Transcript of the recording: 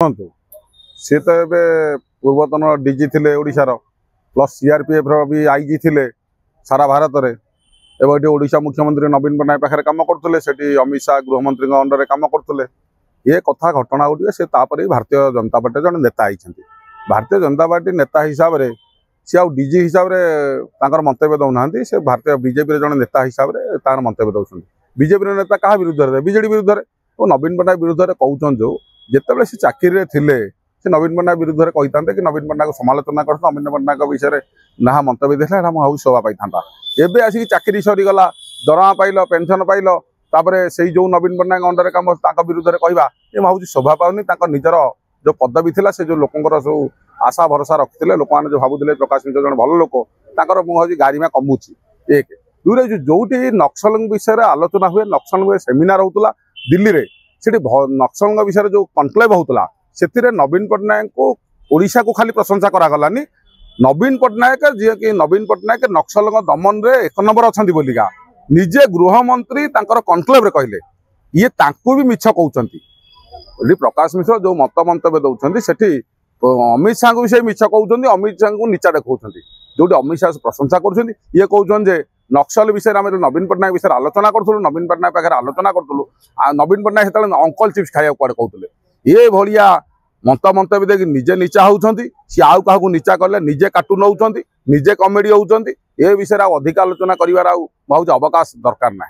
शुणु सी तो ये पूर्वतन डीजी थे ओडार प्लस सीआरपीएफ भी आईजी थे सारा भारत में एवं ओडिशा मुख्यमंत्री नवीन पट्टनायक पाखे कम करते से अमित शाह गृहमंत्री अंडर कम करते ये कथा घटना गुटे से भारतीय जनता पार्टी जन नेता होती भारतीय जनता पार्टी नेता हिसाब से सी आउ डीजी हिसाब से मंतव्य दौना से भारतीय बीजेपी जन नेता हिसाब से मंतव्य दौरान बीजेपी नेता क्या विरुद्ध बीजेडी विरुद्ध और नवीन पट्टनायक विरुद्ध कहते जो जिते से चाकरी थे से नवीन पट्टनायक विरुद्ध कहते कि नवीन पट्टनायक समालोचना कर नवीन पट्टनायक विषय ना मंतव्य देता मुझे शोभा पाई एवं आसिक चाकरी सरीगला दरमा पाइल पेनसन पाइल से जो नवीन पट्टनायक अंडर कम विरुद्ध कहवा ये भाई शोभा पाऊनी निजर जो पदवी थी से जो लोकर सब आशा भरोसा रखते लोक मैंने जो भावुले प्रकाश मिश्र जन भल लोक मुझे गारिमा कमुची एक दुईरे जो नक्सल विषय आलोचना हुए नक्सल सेमिनार होता दिल्ली में से नक्सल विषय जो कनक्लेव होता से नवीन पट्टनायक को ओडिशा को खाली प्रशंसा करागलानी नवीन पट्टनायक जी कि नवीन पट्टनायक नक्सल दमन रे एक नंबर अच्छा बोलिका निजे गृहमंत्री कनक्लेव कहले ये भी मिछ कहते प्रकाश मिश्र जो मत मंतव्य दौरान से अमित शाह भी से मिछ कहते अमित शाह को नीचा देखा जो अमित शाह प्रशंसा कर ये कहते नक्सल विषय आम नवीन पट्टनायक विषय आलोचना करूँ नवीन पट्टनायक पाखे आलोचना करूँ नवीन पट्टनायक से अंकल चिप्स खाया कुआड़े कहते ये भाया मत मंतव्य देखिए निजे नीचा होती सी आउ क्या नीचा कले निजे कार्टून होती निजे कमेडी होती ए विषय अधिक आलोचना करार भाव अवकाश दरकार ना।